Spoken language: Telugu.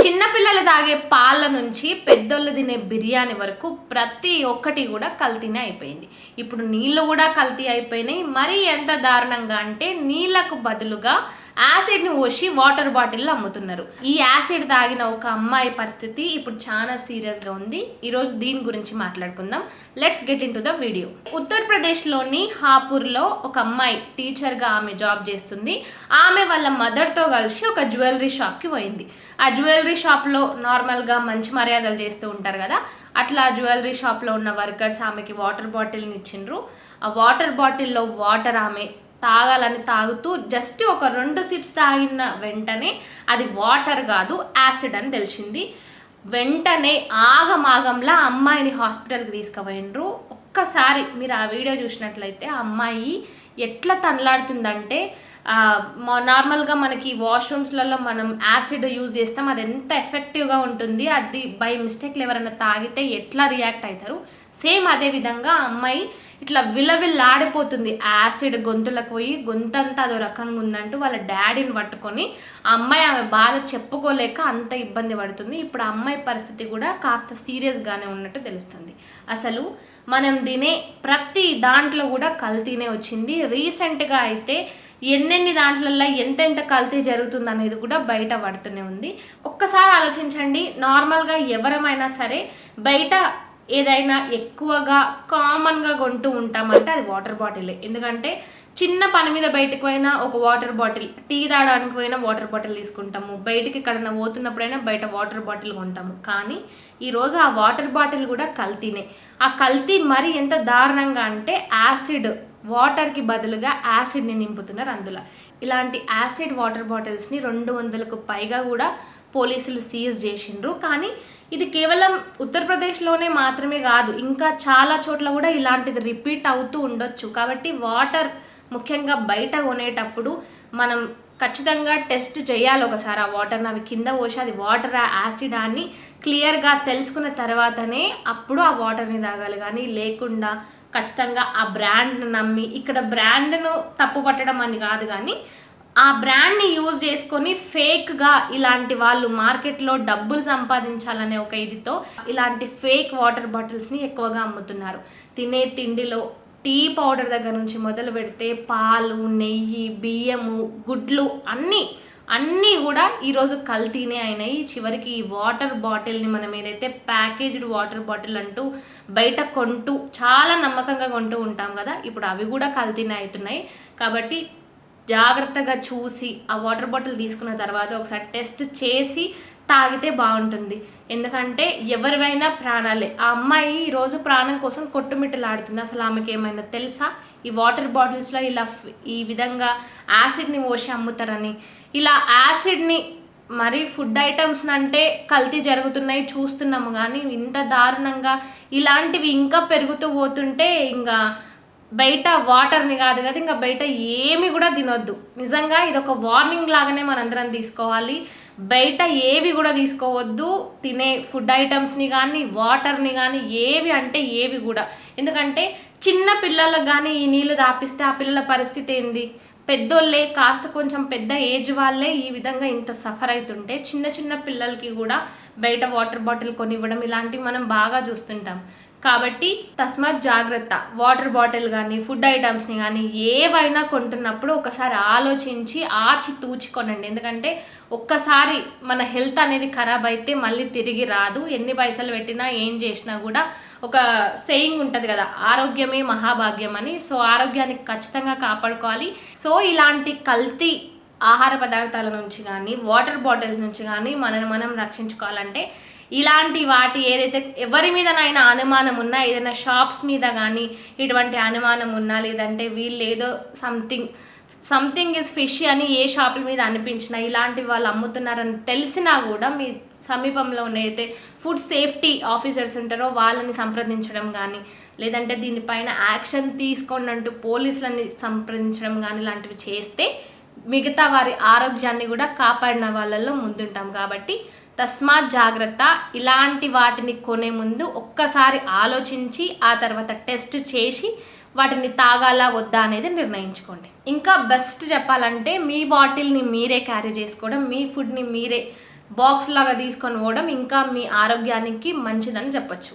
చిన్న పిల్లలు తాగే పాల నుంచి పెద్దోళ్ళు తినే బిర్యానీ వరకు ప్రతి ఒక్కటి కూడా కల్తీనే అయిపోయింది. ఇప్పుడు నీళ్ళు కూడా కల్తీ అయిపోయినాయి. మరీ ఎంత దారుణంగా అంటే నీళ్లకు బదులుగా యాసిడ్ని పోసి వాటర్ బాటిల్లో అమ్ముతున్నారు. ఈ యాసిడ్ తాగిన ఒక అమ్మాయి పరిస్థితి ఇప్పుడు చాలా సీరియస్గా ఉంది. ఈరోజు దీని గురించి మాట్లాడుకుందాం. Let's get in to the video. ఉత్తరప్రదేశ్లోని హాపూర్లో ఒక అమ్మాయి టీచర్గా ఆమె జాబ్ చేస్తుంది. ఆమె వాళ్ళ మదర్తో కలిసి ఒక జ్యువెలరీ షాప్కి పోయింది. ఆ జ్యువెలరీ షాప్లో నార్మల్గా మంచి మర్యాదలు చేస్తూ ఉంటారు కదా, అట్లా జ్యువెలరీ షాప్లో ఉన్న వర్కర్స్ ఆమెకి వాటర్ బాటిల్ని ఇచ్చిండ్రు. ఆ వాటర్ బాటిల్లో వాటర్ ఆమె తాగాలని తాగుతూ జస్ట్ ఒక 2 సిప్స్ తాగిన వెంటనే అది వాటర్ కాదు యాసిడ్ అని తెలిసింది. వెంటనే ఆగమాగంలా అమ్మాయిని హాస్పిటల్కి తీసుకుపోయిండ్రు. ఒక్కసారి మీరు ఆ వీడియో చూసినట్లయితే ఆ అమ్మాయి ఎట్లా తనలాడుతుందంటే, నార్మల్గా మనకి వాష్రూమ్స్లలో మనం యాసిడ్ యూజ్ చేస్తాం, అది ఎంత ఎఫెక్టివ్గా ఉంటుంది, అది బై మిస్టేక్లు ఎవరైనా తాగితే ఎట్లా రియాక్ట్ అవుతారు, సేమ్ అదే విధంగా ఆ అమ్మాయి ఇట్లా విలవిల్లాడిపోతుంది. యాసిడ్ గొంతులకు పోయి గొంతంతా అదో రకంగా ఉందంటూ వాళ్ళ డాడీని పట్టుకొని ఆ అమ్మాయి ఆమె బాధ చెప్పుకోలేక అంత ఇబ్బంది పడుతుంది. ఇప్పుడు ఆ అమ్మాయి పరిస్థితి కూడా కాస్త సీరియస్గానే ఉన్నట్టు తెలుస్తుంది. అసలు మనం తినే ప్రతి దాంట్లో కూడా కల్తీనే వచ్చింది. రీసెంట్గా అయితే ఎన్నెన్ని దాంట్లల్లో ఎంతెంత కల్తీ జరుగుతుంది అనేది కూడా బయట పడుతూనే ఉంది. ఒక్కసారి ఆలోచించండి, నార్మల్గా ఎవరమైనా సరే బయట ఏదైనా ఎక్కువగా కామన్గా కొంటూ ఉంటామంటే అది వాటర్ బాటిలే. ఎందుకంటే చిన్న పని మీద బయటకు పోయినా ఒక వాటర్ బాటిల్, టీ తాగడానికి పోయినా వాటర్ బాటిల్ తీసుకుంటాము, బయటికి ఎక్కడైనా పోతున్నప్పుడైనా బయట వాటర్ బాటిల్ కొంటాము. కానీ ఈరోజు ఆ వాటర్ బాటిల్ కూడా కల్తీనే. ఆ కల్తీ మరి ఎంత దారుణంగా అంటే యాసిడ్, వాటర్కి బదులుగా యాసిడ్ని నింపుతున్నారు అందులో. ఇలాంటి యాసిడ్ వాటర్ బాటిల్స్ని 200కు పైగా కూడా పోలీసులు సీజ్ చేసిండ్రు. కానీ ఇది కేవలం ఉత్తరప్రదేశ్లోనే మాత్రమే కాదు, ఇంకా చాలా చోట్ల కూడా ఇలాంటిది రిపీట్ అవుతూ ఉండొచ్చు. కాబట్టి వాటర్ ముఖ్యంగా బయట కొనేటప్పుడు మనం ఖచ్చితంగా టెస్ట్ చేయాలి ఒకసారి. ఆ వాటర్ని అవి కింద పోసి అది వాటర్ యాసిడ్ అని క్లియర్గా తెలుసుకున్న తర్వాతనే అప్పుడు ఆ వాటర్ని తాగాలి. కానీ లేకుండా ఖచ్చితంగా ఆ బ్రాండ్ను నమ్మి, ఇక్కడ బ్రాండ్ను తప్పు పట్టడం అని కాదు, కానీ ఆ బ్రాండ్ని యూజ్ చేసుకొని ఫేక్గా ఇలాంటి వాళ్ళు మార్కెట్లో డబ్బులు సంపాదించాలనే ఒక ఇదితో ఇలాంటి ఫేక్ వాటర్ బాటిల్స్ని ఎక్కువగా అమ్ముతున్నారు. తినే తిండిలో టీ పౌడర్ దగ్గర నుంచి మొదలు పెడితే పాలు, నెయ్యి, బియ్యము, గుడ్లు అన్నీ కూడా ఈరోజు కల్తీనే అయినాయి. చివరికి ఈ వాటర్ బాటిల్ని మనం ఏదైతే ప్యాకేజ్డ్ వాటర్ బాటిల్ అంటూ బయట కొంటూ చాలా నమ్మకంగా కొంటూ ఉంటాం కదా, ఇప్పుడు అవి కూడా కల్తీనే అవుతున్నాయి. కాబట్టి జాగ్రత్తగా చూసి ఆ వాటర్ బాటిల్ తీసుకున్న తర్వాత ఒకసారి టెస్ట్ చేసి తాగితే బాగుంటుంది. ఎందుకంటే ఎవరివైనా ప్రాణాలే. ఆ అమ్మాయి ఈరోజు ప్రాణం కోసం కొట్టుమిట్టలాడుతుంది. అసలు ఆమెకి ఏమైనా తెలుసా ఈ వాటర్ బాటిల్స్లో ఇలా ఈ విధంగా యాసిడ్ని పోసి అమ్ముతారని? ఇలా యాసిడ్ని మరి ఫుడ్ ఐటమ్స్ అంటే కల్తీ జరుగుతున్నాయి చూస్తున్నాము, కానీ ఇంత దారుణంగా ఇలాంటివి ఇంకా పెరుగుతూ పోతుంటే ఇంకా బయట వాటర్ని కాదు కదా, ఇంకా బయట ఏమి కూడా తినొద్దు. నిజంగా ఇది ఒక వార్నింగ్ లాగానే మనందరం తీసుకోవాలి. బయట ఏవి కూడా తీసుకోవద్దు, తినే ఫుడ్ ఐటమ్స్ని కానీ వాటర్ని కానీ ఏవి అంటే ఏవి కూడా. ఎందుకంటే చిన్న పిల్లలకు కానీ ఈ నీళ్ళు తాపిస్తే ఆ పిల్లల పరిస్థితి ఏంది? పెద్దోళ్ళే, కాస్త కొంచెం పెద్ద ఏజ్ వాళ్ళే ఈ విధంగా ఇంత సఫర్ అవుతుంటే చిన్న చిన్న పిల్లలకి కూడా బయట వాటర్ బాటిల్ కొనివ్వడం ఇలాంటివి మనం బాగా చూస్తుంటాం. కాబట్టి తస్మాత్ జాగ్రత్త. వాటర్ బాటిల్ కానీ ఫుడ్ ఐటమ్స్ని కానీ ఏవైనా కొంటున్నప్పుడు ఒకసారి ఆలోచించి ఆచి తూచి కొనండి. ఎందుకంటే ఒక్కసారి మన హెల్త్ అనేది ఖరాబ్ అయితే మళ్ళీ తిరిగి రాదు. ఎన్ని పైసలు పెట్టినా ఏం చేసినా కూడా ఒక సేయింగ్ ఉంటుంది కదా, ఆరోగ్యమే మహాభాగ్యం అని. సో ఆరోగ్యాన్ని ఖచ్చితంగా కాపాడుకోవాలి. సో ఇలాంటి కల్తీ ఆహార పదార్థాల నుంచి కానీ వాటర్ బాటిల్స్ నుంచి కానీ మనం రక్షించుకోవాలంటే ఇలాంటి వాటి ఏదైతే ఎవరి మీదనైనా అనుమానం ఉన్నా, ఏదైనా షాప్స్ మీద కానీ ఇటువంటి అనుమానం ఉన్నా, లేదంటే వీళ్ళు ఏదో సంథింగ్ ఇస్ ఫిష్ అని ఏ షాపుల మీద అనిపించినా, ఇలాంటి వాళ్ళు అమ్ముతున్నారని తెలిసినా కూడా మీ సమీపంలో అయితే ఫుడ్ సేఫ్టీ ఆఫీసర్స్ ఉంటారో వాళ్ళని సంప్రదించడం కానీ, లేదంటే దీనిపైన యాక్షన్ తీసుకోండి అంటూ పోలీసులని సంప్రదించడం కానీ ఇలాంటివి చేస్తే మిగతా వారి ఆరోగ్యాన్ని కూడా కాపాడిన వాళ్ళల్లో ముందుంటాం. కాబట్టి తస్మాత్ జాగ్రత్త. ఇలాంటి వాటిని కొనే ముందు ఒక్కసారి ఆలోచించి ఆ తర్వాత టెస్ట్ చేసి వాటిని తాగాలా వద్దా అనేది నిర్ణయించుకోండి. ఇంకా బెస్ట్ చెప్పాలంటే మీ బాటిల్ని మీరే క్యారీ చేసుకోవడం, మీ ఫుడ్ని మీరే బాక్స్ లాగా తీసుకొని పోవడం ఇంకా మీ ఆరోగ్యానికి మంచిదని చెప్పొచ్చు.